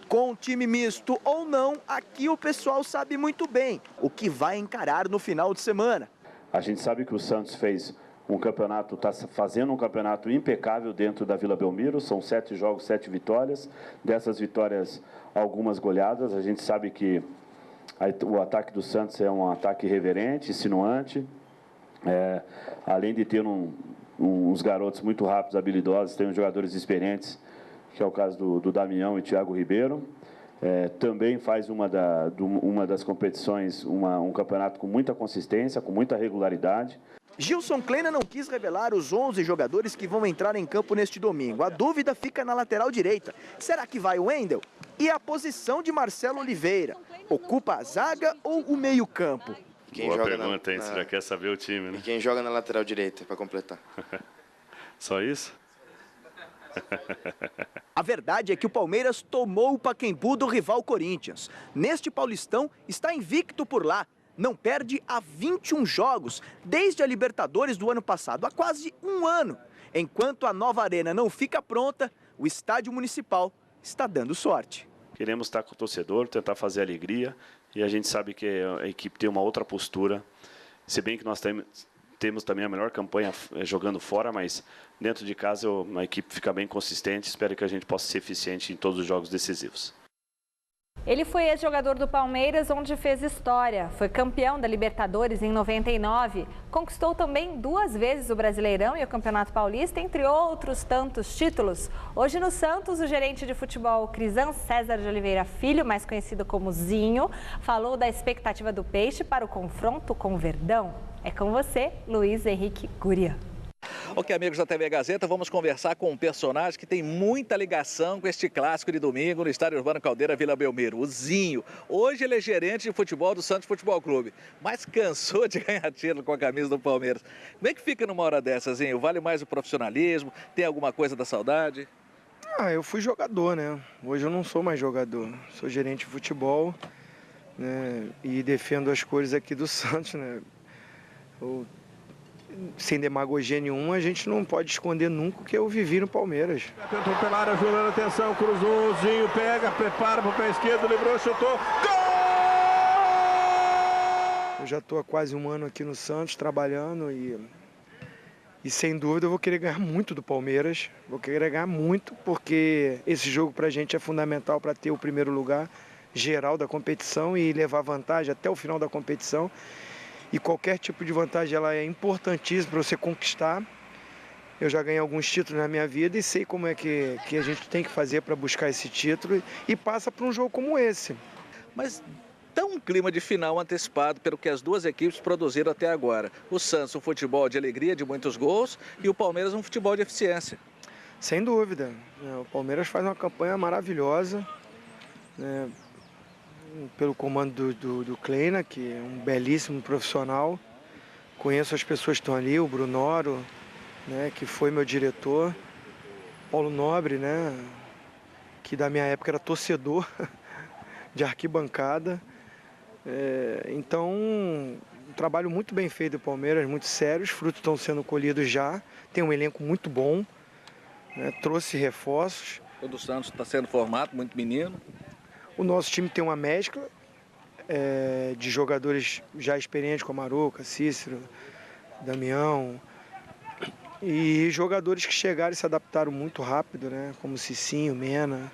Com time misto ou não, aqui o pessoal sabe muito bem o que vai encarar no final de semana. A gente sabe que o Santos fez um campeonato, está fazendo um campeonato impecável dentro da Vila Belmiro. São 7 jogos, 7 vitórias. Dessas vitórias, algumas goleadas. A gente sabe que o ataque do Santos é um ataque irreverente, insinuante. Além de ter uns garotos muito rápidos, habilidosos, tem uns jogadores experientes, que é o caso do Damião e Thiago Ribeiro. Também faz uma das competições, um campeonato com muita consistência, com muita regularidade. Gilson Kleina não quis revelar os 11 jogadores que vão entrar em campo neste domingo. A dúvida fica na lateral direita. Será que vai o Wendel? E a posição de Marcelo Oliveira? Ocupa a zaga ou o meio-campo? Boa pergunta, hein? Você já quer saber o time, né? E quem joga na lateral direita, para completar? Só isso? A verdade é que o Palmeiras tomou o Pacaembu do rival Corinthians. Neste Paulistão, está invicto por lá. Não perde há 21 jogos, desde a Libertadores do ano passado, há quase um ano. Enquanto a nova arena não fica pronta, o estádio municipal está dando sorte. Queremos estar com o torcedor, tentar fazer alegria, e a gente sabe que a equipe tem uma outra postura, se bem que nós temos também a melhor campanha jogando fora, mas dentro de casa a equipe fica bem consistente, espero que a gente possa ser eficiente em todos os jogos decisivos. Ele foi ex-jogador do Palmeiras, onde fez história. Foi campeão da Libertadores em 99. Conquistou também 2 vezes o Brasileirão e o Campeonato Paulista, entre outros tantos títulos. Hoje no Santos, o gerente de futebol Crisan César de Oliveira Filho, mais conhecido como Zinho, falou da expectativa do Peixe para o confronto com o Verdão. É com você, Luiz Henrique Guria. Ok, amigos da TV Gazeta, vamos conversar com um personagem que tem muita ligação com este clássico de domingo no Estádio Urbano Caldeira, Vila Belmiro, o Zinho. Hoje ele é gerente de futebol do Santos Futebol Clube, mas cansou de ganhar título com a camisa do Palmeiras. Como é que fica numa hora dessa, Zinho? Vale mais o profissionalismo? Tem alguma coisa da saudade? Eu fui jogador, né? Hoje eu não sou mais jogador, sou gerente de futebol, né? E defendo as cores aqui do Santos, né? Sem demagogia nenhuma, a gente não pode esconder nunca o que eu vivi no Palmeiras. Tentou pela área, Juliano, atenção, cruzou, Zinho pega, prepara para o pé esquerdo, livrou, chutou, gol! Eu já estou há quase um ano aqui no Santos, trabalhando e sem dúvida eu vou querer ganhar muito do Palmeiras, vou querer ganhar muito, porque esse jogo pra gente é fundamental para ter o primeiro lugar geral da competição e levar vantagem até o final da competição. E qualquer tipo de vantagem ela é importantíssima para você conquistar. Eu já ganhei alguns títulos na minha vida e sei como é que a gente tem que fazer para buscar esse título e passa por um jogo como esse. Mas tão um clima de final antecipado pelo que as duas equipes produziram até agora. O Santos um futebol de alegria, de muitos gols, e o Palmeiras um futebol de eficiência. Sem dúvida. O Palmeiras faz uma campanha maravilhosa, pelo comando do Kleina, que é um belíssimo profissional. Conheço as pessoas que estão ali, o Brunoro, né, que foi meu diretor, Paulo Nobre, né, que da minha época era torcedor de arquibancada. Então, um trabalho muito bem feito do Palmeiras, muito sério, os frutos estão sendo colhidos já, tem um elenco muito bom, né, trouxe reforços. O do Santos está sendo formado, muito menino. O nosso time tem uma mescla de jogadores já experientes como Arouca, Cícero, Damião, e jogadores que chegaram e se adaptaram muito rápido, né? Como Cicinho, Mena.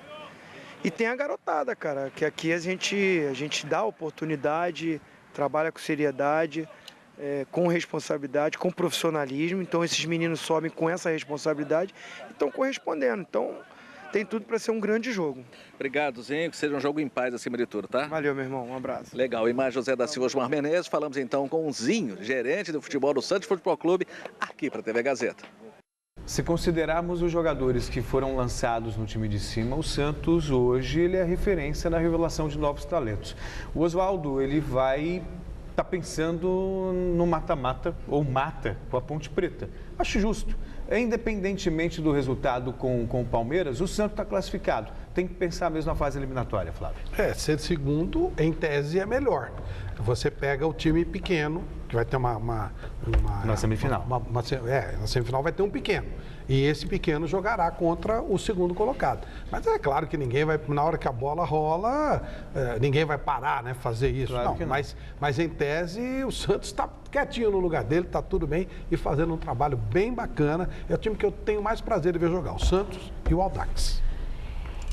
E tem a garotada, cara, que aqui a gente dá oportunidade, trabalha com seriedade, com responsabilidade, com profissionalismo. Então esses meninos sobem com essa responsabilidade e estão correspondendo. Então tem tudo para ser um grande jogo. Obrigado, Zinho. Que seja um jogo em paz acima de tudo, tá? Valeu, meu irmão. Um abraço. Legal. E mais José da Silva, Osmar Menezes. Falamos então com o Zinho, gerente do futebol do Santos Futebol Clube, aqui para a TV Gazeta. Se considerarmos os jogadores que foram lançados no time de cima, o Santos hoje ele é a referência na revelação de novos talentos. O Oswaldo, ele vai estar pensando no mata-mata ou mata com a Ponte Preta. Acho justo. Independentemente do resultado com o Palmeiras, o Santos está classificado. Tem que pensar mesmo na fase eliminatória, Flávio. Ser segundo, em tese, é melhor. Você pega o time pequeno, que vai ter na semifinal. Na semifinal vai ter um pequeno. E esse pequeno jogará contra o segundo colocado. Mas é claro que ninguém vai, na hora que a bola rola, ninguém vai parar, né, fazer isso. Claro não, mas em tese o Santos está quietinho no lugar dele, está tudo bem e fazendo um trabalho bem bacana. É o time que eu tenho mais prazer de ver jogar, o Santos e o Audax.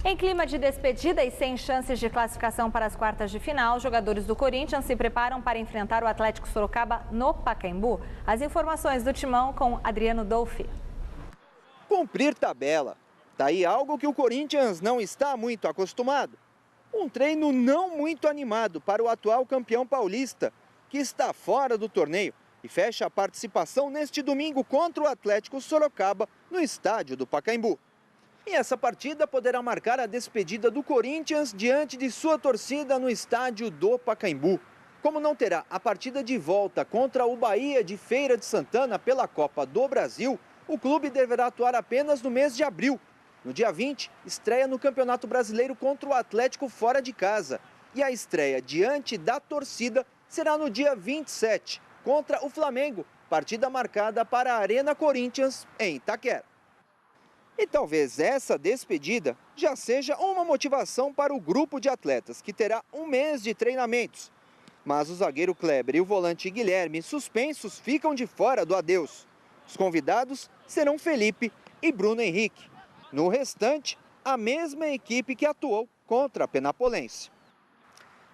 Em clima de despedida e sem chances de classificação para as quartas de final, os jogadores do Corinthians se preparam para enfrentar o Atlético Sorocaba no Pacaembu. As informações do Timão com Adriano Dolfi. Cumprir tabela. Daí algo que o Corinthians não está muito acostumado. Um treino não muito animado para o atual campeão paulista, que está fora do torneio e fecha a participação neste domingo contra o Atlético Sorocaba no estádio do Pacaembu. E essa partida poderá marcar a despedida do Corinthians diante de sua torcida no estádio do Pacaembu. Como não terá a partida de volta contra o Bahia de Feira de Santana pela Copa do Brasil, o clube deverá atuar apenas no mês de abril. No dia 20, estreia no Campeonato Brasileiro contra o Atlético fora de casa. E a estreia diante da torcida será no dia 27, contra o Flamengo, partida marcada para a Arena Corinthians, em Itaquera. E talvez essa despedida já seja uma motivação para o grupo de atletas, que terá um mês de treinamentos. Mas o zagueiro Kleber e o volante Guilherme, suspensos, ficam de fora do adeus. Os convidados serão Felipe e Bruno Henrique. No restante, a mesma equipe que atuou contra a Penapolense.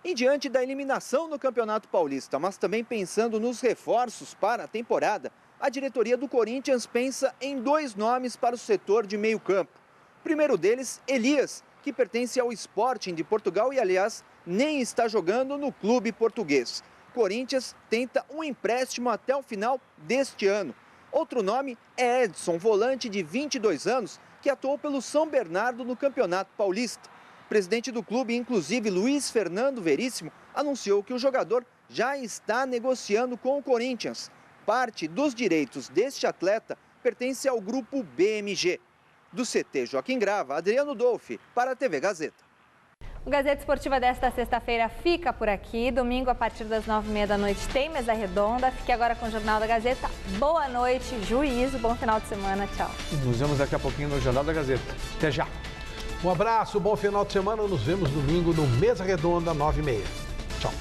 E diante da eliminação no Campeonato Paulista, mas também pensando nos reforços para a temporada, a diretoria do Corinthians pensa em 2 nomes para o setor de meio-campo. O primeiro deles, Elias, que pertence ao Sporting de Portugal e, aliás, nem está jogando no clube português. Corinthians tenta um empréstimo até o final deste ano. Outro nome é Edson, volante de 22 anos, que atuou pelo São Bernardo no Campeonato Paulista. O presidente do clube, inclusive Luiz Fernando Veríssimo, anunciou que o jogador já está negociando com o Corinthians. Parte dos direitos deste atleta pertence ao grupo BMG. Do CT Joaquim Grava, Adriano Dolfi, para a TV Gazeta. O Gazeta Esportiva desta sexta-feira fica por aqui. Domingo, a partir das 9h30 da noite, tem Mesa Redonda. Fique agora com o Jornal da Gazeta. Boa noite, juízo, bom final de semana. Tchau. Nos vemos daqui a pouquinho no Jornal da Gazeta. Até já. Um abraço, bom final de semana. Nos vemos domingo no Mesa Redonda, 9h30. Tchau.